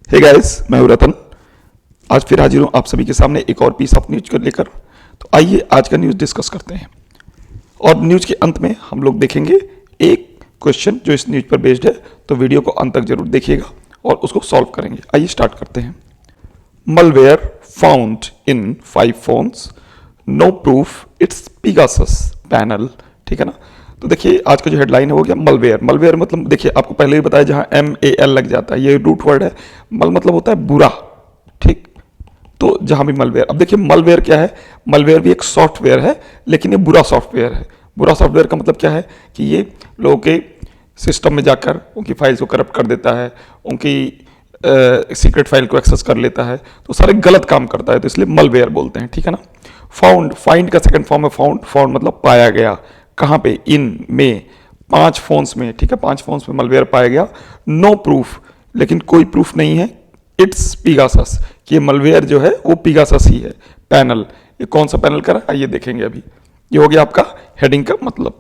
Hey guys, मैं हूं रतन। आज फिर हाजिर हूं आप सभी के सामने एक और पीस ऑफ न्यूज को लेकर। तो आइए आज का न्यूज डिस्कस करते हैं और न्यूज के अंत में हम लोग देखेंगे एक क्वेश्चन जो इस न्यूज पर बेस्ड है। तो वीडियो को अंत तक जरूर देखिएगा और उसको सॉल्व करेंगे। आइए स्टार्ट करते हैं। Malware found in 5 phones, no proof it's Pegasus panel। ठीक है ना। तो देखिए आज का जो हेडलाइन है वो क्या, मलवेयर। मलवेयर मतलब देखिए आपको पहले भी बताया, जहां MAL लग जाता है ये रूट वर्ड है। मल मतलब होता है बुरा, ठीक। तो जहां भी मलवेयर, अब देखिए मलवेयर क्या है। मलवेयर भी एक सॉफ्टवेयर है, लेकिन ये बुरा सॉफ्टवेयर है। बुरा सॉफ्टवेयर का मतलब क्या है कि ये लोगों के सिस्टम में जाकर उनकी फाइल्स को करप्ट कर देता है, उनकी सीक्रेट फाइल को एक्सेस कर लेता है, तो सारे गलत काम करता है, तो इसलिए मलवेयर बोलते हैं। ठीक है ना। फाउंड, फाइंड का सेकंड फॉर्म है फाउंड। फाउंड मतलब पाया गया। कहां पे, इन में 5 फोन्स में। ठीक है, 5 फोन्स में मलवेयर पाया गया। नो प्रूफ, लेकिन कोई प्रूफ नहीं है। इट्स पीगासस, कि ये मलवेयर जो है वो पीगासस ही है। पैनल, ये कौन सा पैनल करा आइए देखेंगे अभी। ये हो गया आपका हेडिंग का मतलब।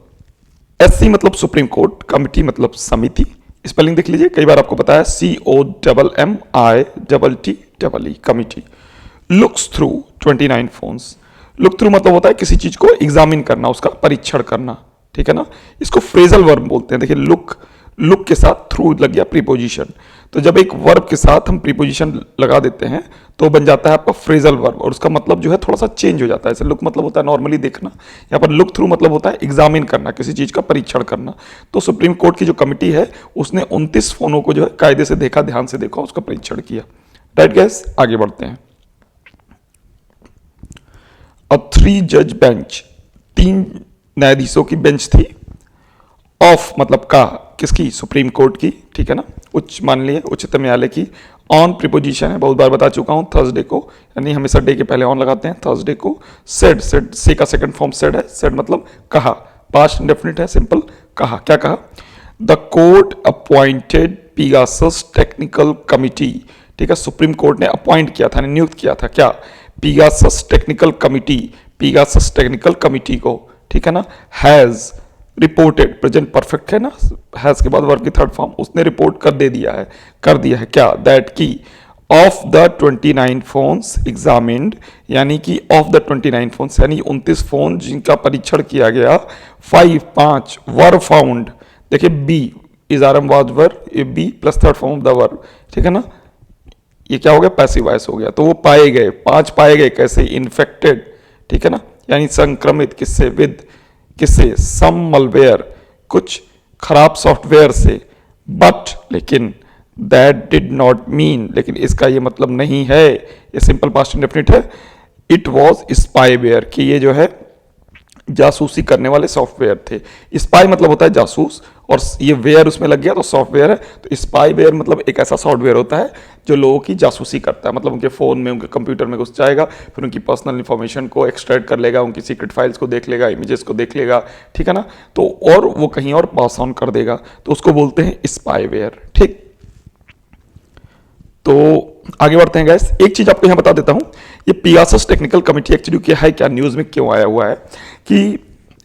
SC मतलब सुप्रीम कोर्ट, कमिटी मतलब समिति। स्पेलिंग देख लीजिए, कई बार आपको पता है COMMITTE, committee. Looks through 29 phones. Look through मतलब होता है किसी चीज को एग्जामिन करना, उसका परीक्षण करना। ठीक है ना। इसको फ्रेजल वर्ब बोलते हैं। देखिए लुक, लुक के साथ थ्रू लग गया प्रीपोजिशन। तो जब एक वर्ब के साथ हम प्रीपोजिशन लगा देते हैं तो बन जाता है आपका फ्रेजल वर्ब, और उसका मतलब जो है थोड़ा सा चेंज हो जाता है। जैसे लुक मतलब होता है नॉर्मली देखना, यहाँ पर लुक थ्रू मतलब होता है एग्जामिन करना, किसी चीज का परीक्षण करना। तो सुप्रीम कोर्ट की जो कमिटी है उसने 29 फोनों को जो है कायदे से देखा, ध्यान से देखा, उसका परीक्षण किया। राइट गैस, आगे बढ़ते हैं। अ 3 जज बेंच, 3 न्यायाधीशों की बेंच थी। ऑफ मतलब का, किसकी, सुप्रीम कोर्ट की। ठीक है ना, उच्च मान लिए उच्चतम न्यायालय की। ऑन प्रीपोजिशन है, बहुत बार बता चुका हूं, थर्सडे को, यानी हमेशा डे के पहले ऑन लगाते हैं, थर्सडे को। सेड, सेड से का सेकंड फॉर्म सेड है। सेड मतलब कहा, पास्ट इंडेफिनिट है, सिंपल कहा। क्या कहा, the court appointed Pegasus technical committee. ठीक है, सुप्रीम कोर्ट ने अपॉइंट किया था, नियुक्त किया था क्या, पीगासस टेक्निकल कमिटी, पीगासस टेक्निकल कमिटी को। ठीक है ना। हैज रिपोर्टेड, प्रेजेंट परफेक्ट है ना, हैज के बाद वर्ब की थर्ड फॉर्म, उसने रिपोर्ट कर दिया है क्या, दैट की ऑफ द 29 फोन्स एग्जामिन्ड, यानी कि ऑफ द 29 फोन्स यानी 29 फोन जिनका परीक्षण किया गया, 5 वर फाउंड। देखिए be is are am was were, ये be plus third form of the verb. ठीक है ना, ये क्या हो गया, पैसिव वॉइस हो गया। तो वो पाए गए, 5 पाए गए, कैसे, इन्फेक्टेड। ठीक है ना, यानी संक्रमित, किससे, विद किससे, सम मलवेयर, कुछ खराब सॉफ्टवेयर से। बट लेकिन, दैट डिड नॉट मीन, लेकिन इसका ये मतलब नहीं है, ये सिंपल पास्ट इंडेफिनिट है। इट वॉज स्पाईवेयर, कि ये जो है जासूसी करने वाले सॉफ्टवेयर थे। स्पाई मतलब होता है जासूस, और ये वेयर उसमें लग गया तो सॉफ्टवेयर है। तो स्पाईवेयर मतलब एक ऐसा सॉफ्टवेयर होता है जो लोगों की जासूसी करता है, मतलब उनके फ़ोन में, उनके कंप्यूटर में घुस जाएगा, फिर उनकी पर्सनल इंफॉर्मेशन को एक्सट्रैक्ट कर लेगा, उनकी सीक्रेट फाइल्स को देख लेगा, इमेजेस को देख लेगा। ठीक है ना। तो और वो कहीं और पास ऑन कर देगा, तो उसको बोलते हैं स्पाईवेयर। ठीक, तो आगे बढ़ते हैं गैस। एक चीज आपको यहां बता देता हूं, ये पीगासस टेक्निकल कमिटी एक्चुअली क्या है, क्या न्यूज में क्यों आया हुआ है, कि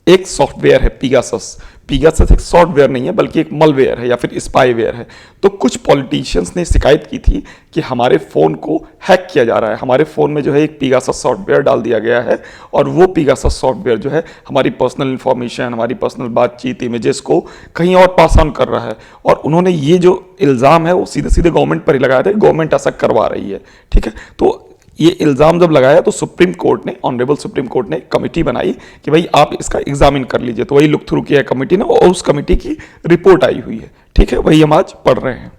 एक सॉफ्टवेयर है पीगासस। पीगासस एक सॉफ्टवेयर नहीं है बल्कि एक मलवेयर है या फिर स्पाईवेयर है। तो कुछ पॉलिटिशियंस ने शिकायत की थी कि हमारे फोन को हैक किया जा रहा है, हमारे फोन में जो है एक पीगासस सॉफ्टवेयर डाल दिया गया है, और वो पीगासस सॉफ्टवेयर जो है हमारी पर्सनल इंफॉर्मेशन, हमारी पर्सनल बातचीत, इमेजेस को कहीं और पास ऑन कर रहा है। और उन्होंने ये जो इल्ज़ाम है वो सीधे सीधे गवर्नमेंट पर ही लगाया था, गवर्नमेंट ऐसा करवा रही है। ठीक है, तो ये इल्जाम जब लगाया तो सुप्रीम कोर्ट ने, ऑनरेबल सुप्रीम कोर्ट ने कमेटी बनाई कि भाई आप इसका एग्जामिन कर लीजिए। तो वही लुक थ्रू किया कमेटी ने, और उस कमेटी की रिपोर्ट आई हुई है। ठीक है, वही हम आज पढ़ रहे हैं।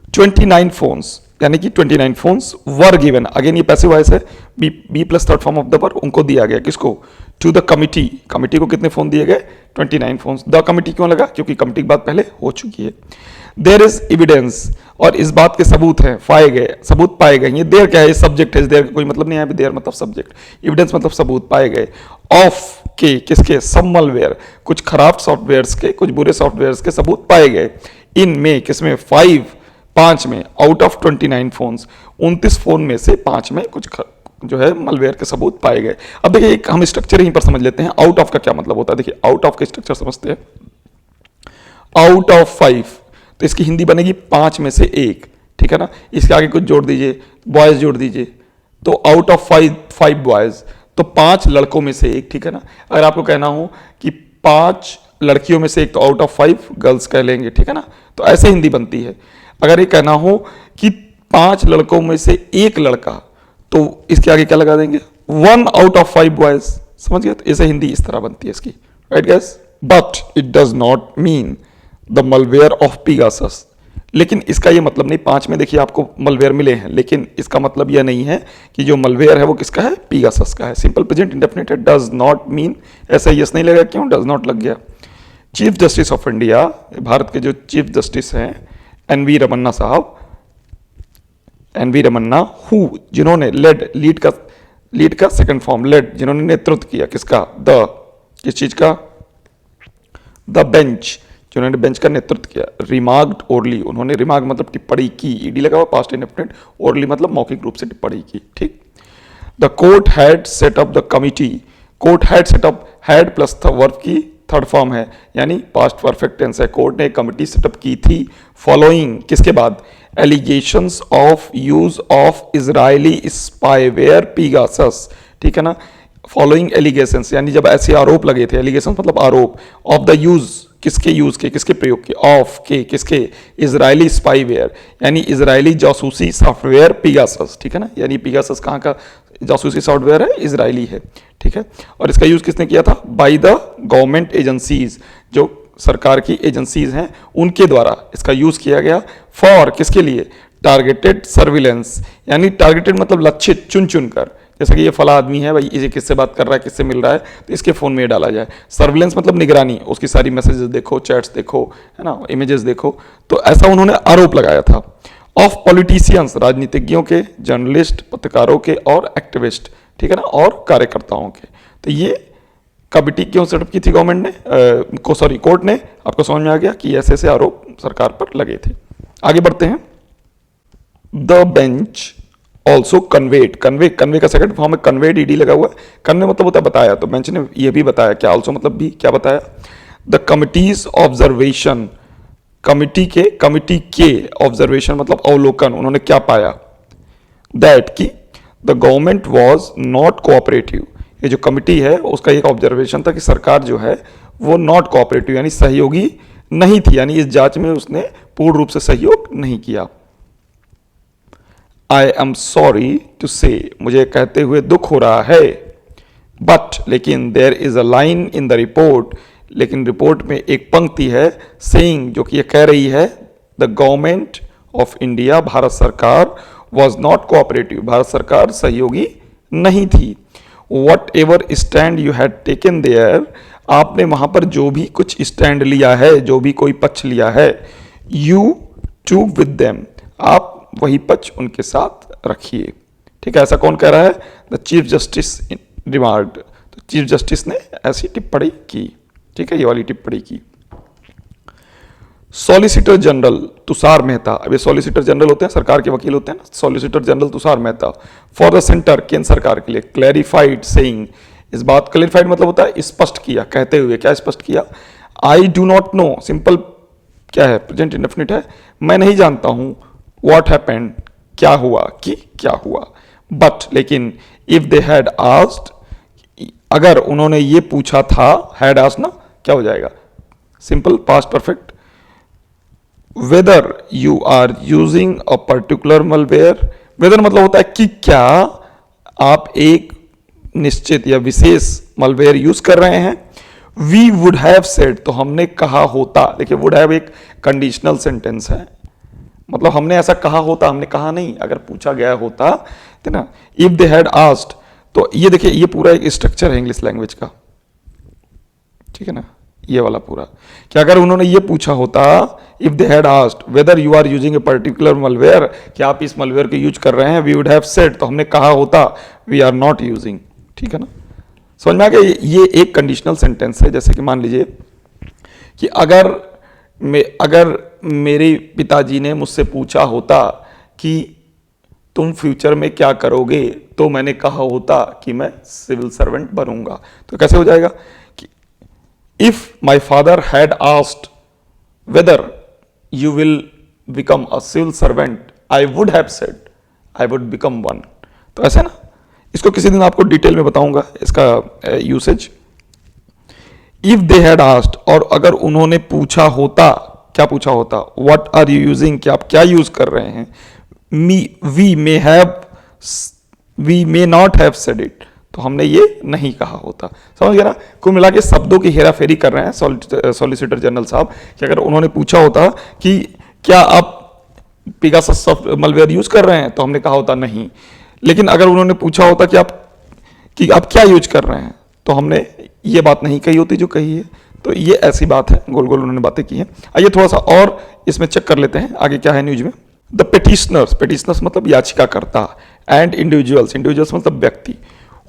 29 फोन्स, यानी कि 29 फोन्स वर गिवन, अगेन ये पैसिव वॉइस है, be plus third form of the verb, उनको दिया गया, किसको, टू द कमिटी। कमिटी को कितने फोन दिए गए, 29 फोन्स। द कमिटी क्यों लगा, क्योंकि कमिटी की बात पहले हो चुकी है। देयर इज एविडेंस, और इस बात के सबूत हैं, पाए गए, सबूत पाए गए। ये देर क्या है, ये सब्जेक्ट है, देर का कोई मतलब नहीं है, देर मतलब सब्जेक्ट, एविडेंस मतलब सबूत पाए गए। ऑफ के, किसके, सम मलवेयर, कुछ खराब सॉफ्टवेयर्स के, कुछ बुरे सॉफ्टवेयर्स के सबूत पाए गए। इन में, किसमें, 5 में, आउट ऑफ 29 फोन्स, 29 फोन में से 5 में कुछ जो है मलवेयर के सबूत पाए गए। अब देखिए एक हम स्ट्रक्चर यहीं पर समझ लेते हैं, आउट ऑफ का क्या मतलब होता है। देखिए आउट ऑफ का स्ट्रक्चर समझते हैं। आउट ऑफ 5, तो इसकी हिंदी बनेगी 5 में से 1, ठीक है ना। इसके आगे कुछ जोड़ दीजिए, बॉयज जोड़ दीजिए, तो आउट ऑफ 5 बॉयज, तो 5 लड़कों में से 1, ठीक है ना। अगर आपको कहना हो कि 5 लड़कियों में से 1, तो आउट ऑफ 5 गर्ल्स कह लेंगे, ठीक है ना। तो ऐसे हिंदी बनती है। अगर ये कहना हो कि 5 लड़कों में से 1 लड़का, तो इसके आगे क्या लगा देंगे, 1 आउट ऑफ 5 बॉयज, समझ गए। तो ऐसे हिंदी इस तरह बनती है इसकी, right guys. But it does not mean the malware of Pegasus. लेकिन इसका ये मतलब नहीं, 5 में देखिए आपको मलवेयर मिले हैं, लेकिन इसका मतलब यह नहीं है कि जो मलवेयर है वो किसका है, पीगासस का है। सिंपल प्रेजेंट इंडेफिनिट है, डज नॉट मीन, ऐसा यस नहीं लगेगा, क्यों, डज नॉट लग गया। Chief justice of India, Bharat के जो चीफ जस्टिस हैं एनवी रमन्ना साहब, एनवी रमन्ना, हु, जिन्होंने लीड का सेकंड फॉर्म, लेड, जिन्होंने नेतृत्व किया किसका, किस चीज का, द बेंच, जिन्होंने बेंच का नेतृत्व किया। रिमार्क्ड ओरली, उन्होंने रिमार्क मतलब टिप्पणी की, ईडी लगा हुआ, पास्ट इंडेफिनिट, ओरली मतलब मौखिक रूप से टिप्पणी की, ठीक। The court had set up the committee, court had set up, had plus verb की थर्ड फॉर्म है, यानी पास्ट परफेक्ट टेंस है। कोर्ट ने कमिटी सेटअप की थी फॉलोइंग, किसके बाद, allegations of use of Israeli spyware Pegasus, ठीक है ना। फॉलोइंग एलिगेशंस, यानी जब ऐसे आरोप लगे थे, एलिगेशंस मतलब आरोप, ऑफ द यूज, किसके यूज के, किसके प्रयोग के, ऑफ के, किसके, इजरायली स्पाईवेयर, यानी इजरायली जासूसी सॉफ्टवेयर पीगासस, ठीक है ना। यानी पीगासस कहाँ का जासूसी सॉफ्टवेयर है, इजरायली है, ठीक है। और इसका यूज किसने किया था, बाय द गवर्नमेंट एजेंसीज, जो सरकार की एजेंसीज हैं उनके द्वारा इसका यूज किया गया। फॉर, किसके लिए, टारगेटेड सर्विलेंस, यानी टारगेटेड मतलब लक्षित, चुन चुन कर, जैसे कि ये फला आदमी है भाई, इसे किससे बात कर रहा है, किससे मिल रहा है, तो इसके फोन में डाला जाए। सर्विलेंस मतलब निगरानी, उसकी सारी मैसेजेस देखो, चैट्स देखो, है ना, इमेजेस देखो। तो ऐसा उन्होंने आरोप लगाया था। ऑफ पॉलिटिशियंस, राजनीतिज्ञों के, जर्नलिस्ट, पत्रकारों के, और एक्टिविस्ट, ठीक है ना, और कार्यकर्ताओं के। तो ये कमिटी क्यों सेटअप की थी गवर्नमेंट ने, कोर्ट ने, आपको समझ में आ गया कि ऐसे ऐसे आरोप सरकार पर लगे थे। आगे बढ़ते हैं। The bench also conveyed, convey का सेकंड फॉर्म में कन्वेड, ईडी लगा हुआ है। कन्वे मतलब होता है बताया, तो बेंच ने यह भी बताया, क्या ऑल्सो मतलब भी क्या बताया, द कमिटीज ऑब्जर्वेशन, कमिटी के ऑब्जर्वेशन मतलब अवलोकन, उन्होंने क्या पाया, दैट की the government was not cooperative, ये जो कमिटी है उसका एक ऑब्जर्वेशन था कि सरकार जो है वो नॉट कोऑपरेटिव, यानी सहयोगी नहीं थी, यानी इस जांच में उसने पूर्ण रूप से सहयोग नहीं किया। आई एम सॉरी टू से, मुझे कहते हुए दुख हो रहा है, बट, लेकिन, there is a line in the report, लेकिन रिपोर्ट में एक पंक्ति है, सेइंग, जो कि ये कह रही है, the government of India, Bharat सरकार, वॉज नॉट कोऑपरेटिव, भारत सरकार सहयोगी नहीं थी। Whatever stand you had taken there, आपने वहां पर जो भी कुछ स्टैंड लिया है, जो भी कोई पक्ष लिया है, यू टू विद देम, आप वही पक्ष उनके साथ रखिए, ठीक है। ऐसा कौन कह रहा है, द चीफ जस्टिस रिमार्क्ड, तो चीफ जस्टिस ने ऐसी टिप्पणी की, ठीक है, ये वाली टिप्पणी की। सॉलिसिटर जनरल तुषार मेहता, अब ये सॉलिसिटर जनरल होते हैं, सरकार के वकील होते हैं ना, solicitor general Tushar Mehta, for the centre, केंद्र सरकार के लिए, क्लैरिफाइड सेइंग, इस बात, क्लैरिफाइड मतलब होता है स्पष्ट किया, कहते हुए, क्या स्पष्ट किया, I do not know, simple क्या है, प्रेजेंट इंडेफिनिट है, मैं नहीं जानता हूं, व्हाट हैपेंड, क्या हुआ, कि क्या हुआ, बट, लेकिन, इफ दे हैड आस्क्ड, अगर उन्होंने ये पूछा था, हैड आस्क्ड ना, क्या हो जाएगा, simple past perfect, whether you are using a particular malware, whether मतलब होता है कि क्या आप एक निश्चित या विशेष मलवेयर यूज कर रहे हैं, वी वुड हैव सेड, तो हमने कहा होता, देखिए वुड हैव एक कंडीशनल सेंटेंस है, मतलब हमने ऐसा कहा होता, हमने कहा नहीं, अगर पूछा गया होता, तो ना, इफ दे हैड आस्क्ड, तो ये देखिए ये पूरा एक स्ट्रक्चर है इंग्लिश लैंग्वेज का, ठीक है ना, ये वाला पूरा, कि अगर उन्होंने ये पूछा होता, if they had asked whether you are using a particular malware, कि आप इस मलवेयर को यूज कर रहे हैं, वी वुड हैव सेड, तो हमने कहा होता, वी आर नॉट यूजिंग, ठीक है ना। समझ में आ गया, ये एक कंडीशनल सेंटेंस है। जैसे कि मान लीजिए कि अगर मेरे पिताजी ने मुझसे पूछा होता कि तुम फ्यूचर में क्या करोगे, तो मैंने कहा होता कि मैं सिविल सर्वेंट बनूंगा, तो कैसे हो जाएगा कि if my father had asked whether, you will become a civil servant, I would have said I would become one। तो ऐसे ना, इसको किसी दिन आपको डिटेल में बताऊंगा इसका usage. If they had asked, और अगर उन्होंने पूछा होता, क्या पूछा होता, व्हाट आर यू यूजिंग, कि आप क्या यूज कर रहे हैं, we may not have said it, तो हमने ये नहीं कहा होता। समझ गया ना, कुल मिला के शब्दों की हेराफेरी कर रहे हैं सॉलिसिटर जनरल साहब, कि अगर उन्होंने पूछा होता कि क्या आप पेगासस मलवेयर यूज कर रहे हैं, तो हमने कहा होता नहीं। लेकिन अगर उन्होंने पूछा होता कि आप क्या यूज कर रहे हैं, तो हमने ये बात नहीं कही होती जो कही है। तो ये ऐसी बात है, गोल गोल उन्होंने बातें की हैं। आइए थोड़ा सा और इसमें चेक कर लेते हैं आगे क्या है न्यूज में। द पेटिशनर्स मतलब याचिकाकर्ता, एंड इंडिविजुअल्स मतलब व्यक्ति,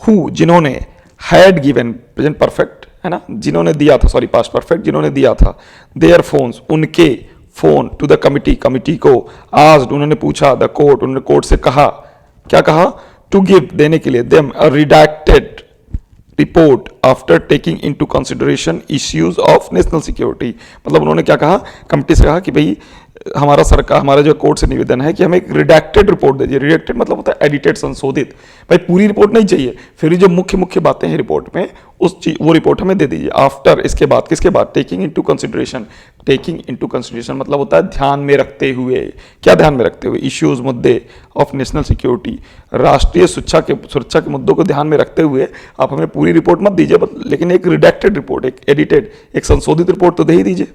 हु जिन्होंने, हैड गिवन प्रेजेंट परफेक्ट है ना, जिन्होंने दिया था, सॉरी पास्ट परफेक्ट, जिन्होंने दिया था, देयर फोन्स उनके फोन, टू द कमिटी को, आस्क्ड उन्होंने पूछा, द कोर्ट उन्होंने कोर्ट से कहा, क्या कहा, टू गिव देने के लिए, them a redacted report after taking into consideration issues of national security. मतलब उन्होंने क्या कहा, कमिटी से कहा कि भाई हमारा जो कोर्ट से निवेदन है कि हमें एक रिडैक्टेड रिपोर्ट दीजिए। रिडैक्टेड मतलब होता है एडिटेड, संशोधित। भाई पूरी रिपोर्ट नहीं चाहिए, फिर जो मुख्य मुख्य बातें हैं रिपोर्ट में वो रिपोर्ट हमें दे दीजिए। आफ्टर, इसके बाद, किसके बाद, टेकिंग इनटू कंसिडरेशन मतलब होता है ध्यान में रखते हुए। क्या ध्यान में रखते हुए, इश्यूज, मुद्दे ऑफ नेशनल सिक्योरिटी, राष्ट्रीय सुरक्षा के मुद्दों को ध्यान में रखते हुए आप हमें पूरी रिपोर्ट मत दीजिए, लेकिन एक रिडैक्टेड रिपोर्ट, एक एडिटेड, एक संशोधित रिपोर्ट तो दे ही दीजिए।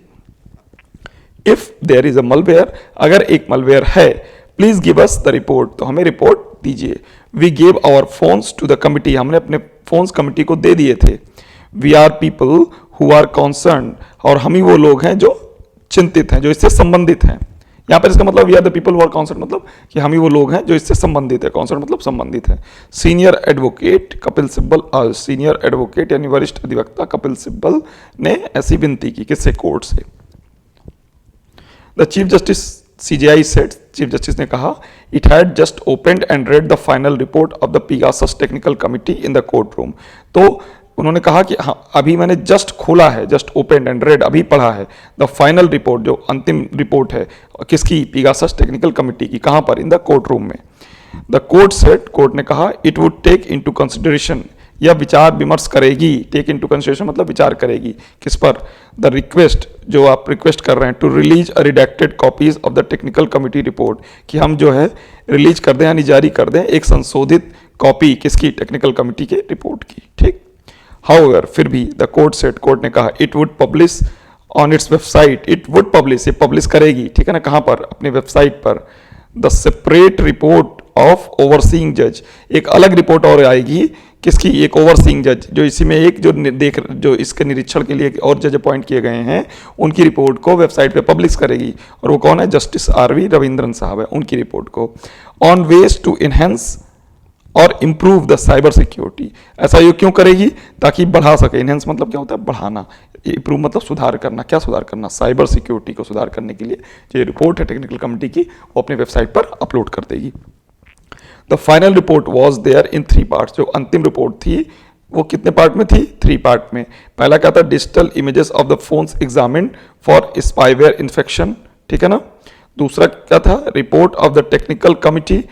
If there is a malware, अगर एक मलवेयर है, please give us the report, तो हमें रिपोर्ट दीजिए। We give our phones to the committee, हमने अपने फोन्स कमिटी को दे दिए थे। We are people who are concern, और हम ही वो लोग हैं जो चिंतित हैं, जो इससे संबंधित हैं। यहां पर इसका मतलब we are the people who are concern मतलब कि हम ही वो लोग हैं जो इससे संबंधित है। कॉन्सर्न मतलब संबंधित है। Senior advocate Kapil Sibal, senior advocate यानी वरिष्ठ अधिवक्ता कपिल सिब्बल ने ऐसी विनती की, किससे, कोर्ट से। The chief justice CJI said, chief justice ने कहा, it had just opened and read the final report of the Pegasus technical committee in the court room. तो उन्होंने कहा कि हाँ, अभी मैंने जस्ट खोला है, जस्ट ओपन एंड रेड, अभी पढ़ा है द फाइनल रिपोर्ट, जो अंतिम रिपोर्ट है किसकी, पेगासस टेक्निकल कमिटी की। कहां पर, इन द कोर्ट रूम में। द कोर्ट सेड, कोर्ट ने कहा, it would take into consideration, यह विचार विमर्श करेगी, टेक इनटू कंसिडरेशन मतलब विचार करेगी, किस पर, द रिक्वेस्ट, जो आप रिक्वेस्ट कर रहे हैं, to release a redacted copies of the technical committee report, कि हम जो है रिलीज कर दें यानी जारी कर दें एक संशोधित कॉपी, किसकी, टेक्निकल कमिटी के रिपोर्ट की। ठीक। हाउएवर, फिर भी, द कोर्ट सेड, कोर्ट ने कहा, it would publish on its website, it would publish, ये पब्लिश करेगी, ठीक है ना, कहां पर, अपनी वेबसाइट पर, the separate report of overseeing जज, एक अलग रिपोर्ट और आएगी, किसकी, एक ओवरसीइंग जज, जो इसी में एक जो इसके निरीक्षण के लिए और जज अपॉइंट किए गए हैं, उनकी रिपोर्ट को वेबसाइट पे पब्लिश करेगी। और वो कौन है, जस्टिस RV रविंद्रन साहब है, उनकी रिपोर्ट को। ऑन वेज टू इनहेंस और इम्प्रूव द साइबर सिक्योरिटी, ऐसा ये क्यों करेगी, ताकि बढ़ा सके। इनहेंस मतलब क्या होता है, बढ़ाना, इम्प्रूव मतलब सुधार करना। क्या सुधार करना, साइबर सिक्योरिटी को सुधार करने के लिए जो रिपोर्ट है टेक्निकल कमिटी की, वो अपने वेबसाइट पर अपलोड कर देगी। The final report was there in 3 parts, जो अंतिम रिपोर्ट थी वो कितने पार्ट में थी, 3 पार्ट में। पहला क्या था, digital images of the phones examined for spyware infection, ठीक है ना। दूसरा क्या था, report of the technical committee,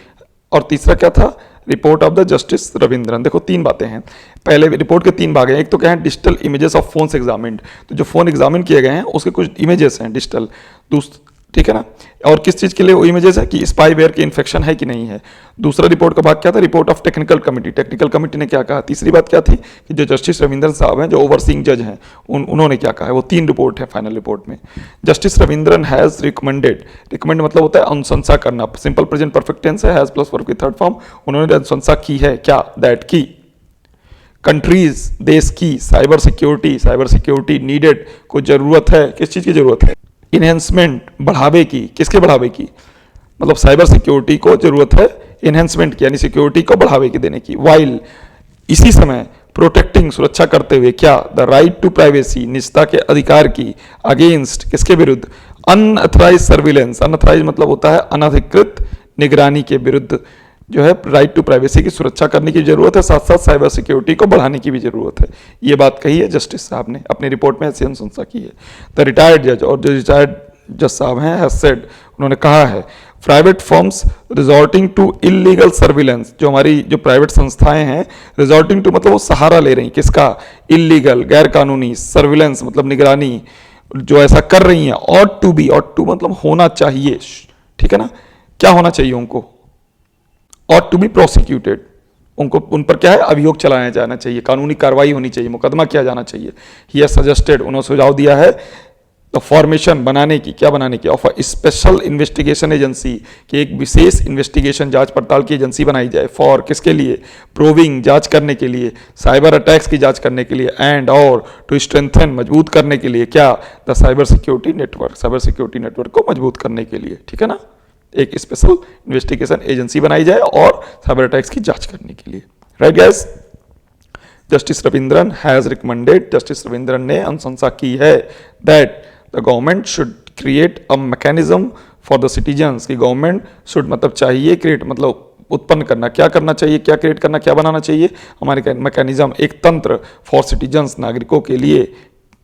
और तीसरा क्या था, report of the justice Raveendran. देखो 3 बातें हैं, पहले रिपोर्ट के 3 भाग हैं। एक तो क्या है, digital images of phones examined, तो जो फोन एग्जामिन किए गए हैं उसके कुछ इमेजेस हैं डिजिटल, ठीक है ना। और किस चीज के लिए वो इमेजेस है, कि स्पाईवेयर की इन्फेक्शन है कि नहीं है। दूसरा रिपोर्ट का भाग क्या था, report of technical committee, technical committee ने क्या कहा। तीसरी बात क्या थी, कि जो जस्टिस रविंद्रन साहब हैं, जो ओवरसीइंग जज हैं, उन्होंने क्या कहा है। वो 3 रिपोर्ट है फाइनल रिपोर्ट में। Justice Raveendran has recommended, recommend मतलब होता है अनुशंसा करना, सिंपल प्रेजेंट परफेक्ट टेंस है, हैज प्लस वर्ब की थर्ड फॉर्म। उन्होंने अनुशंसा की है, क्या, दैट की कंट्रीज, देश की साइबर सिक्योरिटी नीडेड, को जरूरत है, किस चीज की जरूरत है, इनहेंसमेंट, बढ़ावे की, किसके बढ़ावे की, मतलब साइबर सिक्योरिटी को जरूरत है इनहेंसमेंट की, यानी सिक्योरिटी को बढ़ावे की देने की। वाइल, इसी समय, प्रोटेक्टिंग, सुरक्षा करते हुए, क्या, द राइट टू प्राइवेसी, निजता के अधिकार की, अगेंस्ट, किसके विरुद्ध, अनऑथराइज सर्विलेंस, अनऑथराइज मतलब होता है अनधिकृत निगरानी के विरुद्ध जो है राइट टू प्राइवेसी की सुरक्षा करने की जरूरत है, साथ साथ साइबर सिक्योरिटी को बढ़ाने की भी जरूरत है। ये बात कही है जस्टिस साहब ने अपनी रिपोर्ट में, ऐसी अनुशंसा की है। द रिटायर्ड जज, और जो रिटायर्ड जज साहब हैं, हैज सेड, उन्होंने कहा है private firms resorting to illegal surveillance, जो हमारी जो प्राइवेट संस्थाएं हैं, रिजॉर्टिंग टू मतलब वो सहारा ले रही, किसका, इलीगल, गैर कानूनी, सर्विलेंस मतलब निगरानी, जो ऐसा कर रही हैं, ought to be, ought to मतलब होना चाहिए, ठीक है ना, क्या होना चाहिए उनको, ऑट टू बी प्रोसिक्यूटेड, उनको उन पर क्या है, अभियोग चलाया जाना चाहिए, कानूनी कार्रवाई होनी चाहिए, मुकदमा किया जाना चाहिए। ही हैज सजेस्टेड, उन्होंने सुझाव दिया है द फॉर्मेशन बनाने की, क्या बनाने की, of a special investigation agency, कि एक विशेष इन्वेस्टिगेशन जांच पड़ताल की एजेंसी बनाई जाए, फॉर किसके लिए, प्रोविंग जांच करने के लिए, साइबर अटैक्स की जांच करने के लिए, एंड और टू स्ट्रेंथन मजबूत करने के लिए, क्या, the cyber security network, cyber security network को मजबूत करने के लिए, ठीक है ना, एक स्पेशल इन्वेस्टिगेशन एजेंसी बनाई जाए और साइबर अटैक्स की जांच करने के लिए, right guys. Justice Raveendran has recommended, justice Raveendran ने अनुशंसा की है that the government should create a mechanism for the citizens, की गवर्नमेंट शुड मतलब चाहिए, क्रिएट मतलब उत्पन्न करना, क्या करना चाहिए, क्या क्रिएट करना, क्या बनाना चाहिए, हमारे मैकेनिज्म, एक तंत्र, फॉर सिटीजन्स नागरिकों के लिए,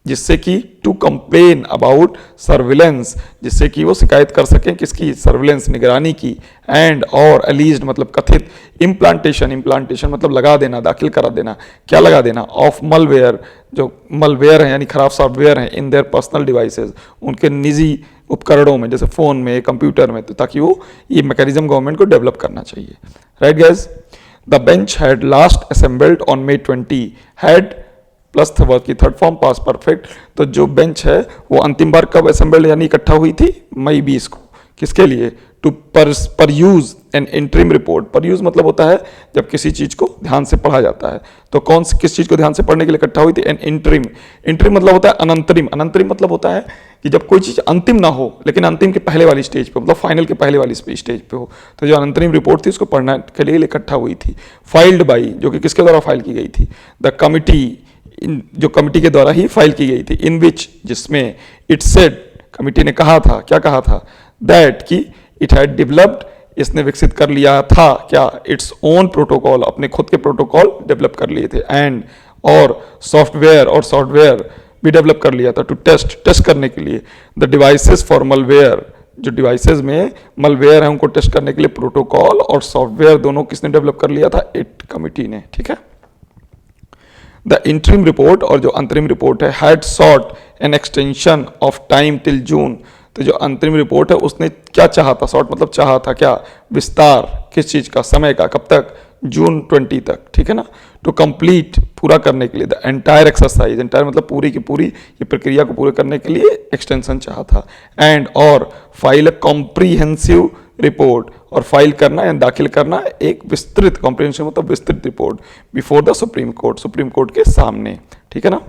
जिससे कि टू कंप्लेन अबाउट सर्विलेंस, जिससे कि वो शिकायत कर सकें किसकी, सर्विलेंस निगरानी की, एंड और एलीज्ड मतलब कथित, इम्प्लांटेशन, इम्प्लांटेशन मतलब लगा देना, दाखिल करा देना, क्या लगा देना, ऑफ मलवेयर, जो मलवेयर हैं यानी खराब सॉफ्टवेयर हैं, इन देयर पर्सनल डिवाइसेस, उनके निजी उपकरणों में, जैसे फोन में, कंप्यूटर में, तो ताकि वो ये मैकेनिज्म गवर्नमेंट को डेवलप करना चाहिए, right guys. The bench had last assembled on May 20, had plus work की थर्ड फॉर्म पास परफेक्ट, तो जो बेंच है वो अंतिम बार कब असेंबल्ड यानी इकट्ठा हुई थी, May 20 को, किसके लिए, टू पर यूज एन इंटरिम रिपोर्ट, पर यूज मतलब होता है जब किसी चीज को ध्यान से पढ़ा जाता है, तो कौन किस चीज को ध्यान से पढ़ने के लिए इकट्ठा हुई थी, एन इंटरिम, इंटरिम मतलब होता है अनंतरिम, अनंतरिम मतलब होता है कि जब कोई चीज अंतिम ना हो लेकिन अंतिम के पहले वाली स्टेज पे, मतलब फाइनल के पहले वाली स्टेज पे हो, तो जो अनंतरिम रिपोर्ट थी उसको पढ़ने के लिए इकट्ठा हुई थी। फाइल्ड बाई, जो कि किसके द्वारा फाइल की गई थी, द कमिटी, जो कमिटी के द्वारा ही फाइल की गई थी, इन विच, जिसमें, इट सेड, कमिटी ने कहा था, क्या कहा था, दैट कि इट हैड डेवलप्ड, इसने विकसित कर लिया था, क्या, इट्स ओन प्रोटोकॉल, अपने खुद के प्रोटोकॉल डेवलप कर लिए थे, एंड और सॉफ्टवेयर भी डेवलप कर लिया था, टू टेस्ट करने के लिए, द डिवाइसेस फॉर मलवेयर, जो डिवाइसेस में मलवेयर है उनको टेस्ट करने के लिए प्रोटोकॉल और सॉफ्टवेयर दोनों किसने डेवलप कर लिया था, इट, कमिटी ने, ठीक है। द इंटरिम रिपोर्ट, और जो अंतरिम रिपोर्ट है, had short an extension of time till June, तो जो अंतरिम रिपोर्ट है उसने क्या चाहा था, सॉट मतलब चाहा था, क्या, विस्तार, किस चीज का, समय का, कब तक, June 20 तक, ठीक है ना, टू कंप्लीट, पूरा करने के लिए, द एंटायर एक्सरसाइज, एंटायर मतलब पूरी की पूरी ये प्रक्रिया को पूरे करने के लिए एक्सटेंशन चाहा था, एंड और फाइल अ कॉम्प्रीहेंसिव रिपोर्ट, और फाइल करना या दाखिल करना एक विस्तृत, कॉम्प्रीहेंसिव मतलब विस्तृत report, before the Supreme Court, Supreme Court के सामने, ठीक है ना।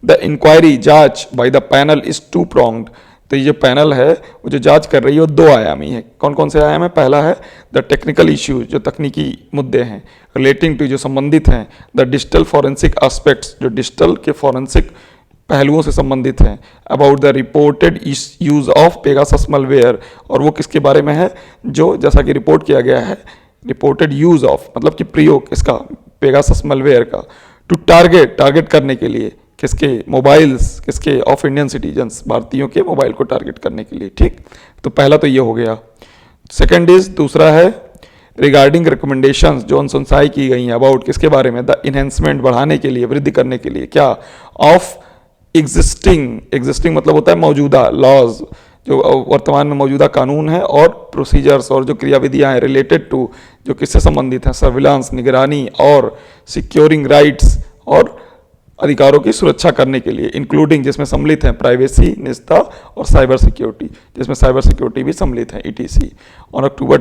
द इंक्वायरी, जांच by the panel is two pronged, तो ये जो पैनल है वो जो जांच कर रही है वो दो आयामी है, कौन कौन से आयाम है, पहला है द टेक्निकल इश्यूज, जो तकनीकी मुद्दे हैं, रिलेटिंग टू, जो संबंधित हैं, द डिजिटल फॉरेंसिक एस्पेक्ट्स, जो डिजिटल के फॉरेंसिक पहलुओं से संबंधित हैं, about the reported use of Pegasus malware, और वो किसके बारे में है, जो जैसा कि रिपोर्ट किया गया है, रिपोर्टेड यूज ऑफ मतलब कि प्रयोग इसका, पेगासस मलवेयर का, टू टारगेट करने के लिए, किसके, मोबाइल्स, किसके, ऑफ इंडियन सिटीजन्स, भारतीयों के मोबाइल को टारगेट करने के लिए, ठीक। तो पहला तो ये हो गया। सेकंड इज, दूसरा है रिगार्डिंग रिकमेंडेशंस, जो अनुशंसाएं की गई हैं, अबाउट किसके बारे में, द इन्हेंसमेंट, बढ़ाने के लिए, वृद्धि करने के लिए, क्या, ऑफ एग्जिस्टिंग मतलब होता है मौजूदा, लॉज, जो वर्तमान में मौजूदा कानून है, और प्रोसीजर्स, और जो क्रियाविधियां हैं, रिलेटेड टू, जो किससे संबंधित हैं, सर्विलांस, निगरानी, और सिक्योरिंग राइट्स, और अधिकारों की सुरक्षा करने के लिए, इंक्लूडिंग, जिसमें सम्मिलित हैं प्राइवेसी, निजता, और साइबर सिक्योरिटी, जिसमें साइबर सिक्योरिटी भी सम्मिलित है, ETC। On October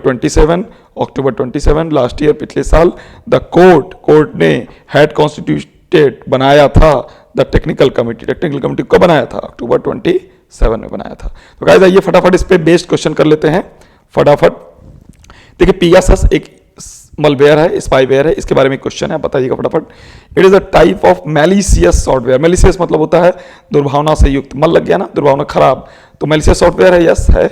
27 last year, पिछले साल, द कोर्ट ने हैड कॉन्स्टिट्यूटेड, बनाया था, द टेक्निकल कमेटी को बनाया था, अक्टूबर 27 में बनाया था। तो गाइस आइए फटाफट इस पे बेस्ड क्वेश्चन कर लेते हैं फटाफट। देखिए पेगासस एक मलवेयर है, स्पाईवेयर है, इसके बारे में क्वेश्चन है, बताइएगा फटाफट। It is a type of malicious software, malicious मतलब होता है दुर्भावना से युक्त, मल लग गया ना, दुर्भावना, खराब, तो मैलिशियस सॉफ्टवेयर है, यस है,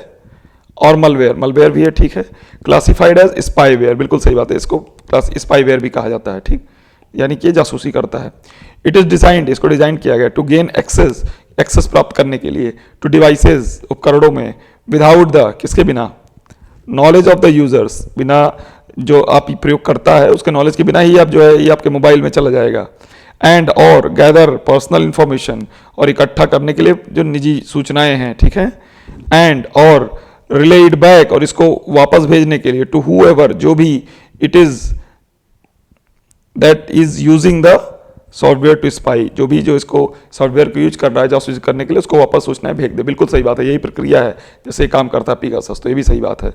और मलवेयर भी है, ठीक है। क्लासिफाइड एज स्पाईवेयर, बिल्कुल सही बात है, इसको स्पाईवेयर भी कहा जाता है, ठीक, यानी कि जासूसी करता है। इट इज डिजाइंड, इसको डिजाइन किया गया टू गेन एक्सेस, एक्सेस प्राप्त करने के लिए टू डिवाइसेस, उपकरणों में, विदाउट द, किसके बिना, नॉलेज ऑफ द यूजर्स, बिना जो आप प्रयोग करता है उसके नॉलेज के बिना ही आप जो है ये आपके मोबाइल में चला जाएगा। एंड और गैदर पर्सनल इंफॉर्मेशन, और इकट्ठा करने के लिए जो निजी सूचनाएं हैं, ठीक है। एंड और रिले इट बैक, और इसको वापस भेजने के लिए टू हूएवर, जो भी it is that is using the software to spy, जो भी जो इसको सॉफ्टवेयर को यूज कर रहा है जासूसी करने के लिए, उसको वापस सूचनाएं भेज दे। बिल्कुल सही बात है, यही प्रक्रिया है जैसे काम करता है पीगासस, तो ये भी सही बात है।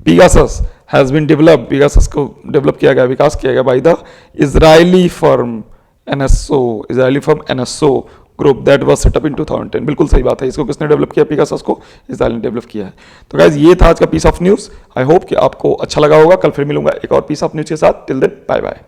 पीगासस हैज बीन डेवलप, पीगासस को डेवलप किया गया, विकास किया गया by the Israeli firm NSO, Israeli firm NSO group that was set up in 2010। बिल्कुल सही बात है, इसको किसने डेवलप किया, पीगासस को इजराइल ने डेवलप किया है। तो गाइज ये था आज का piece of news. I hope कि आपको अच्छा लगा होगा। कल फिर मिलूंगा एक और पीस ऑफ न्यूज़ के साथ। Till then bye bye.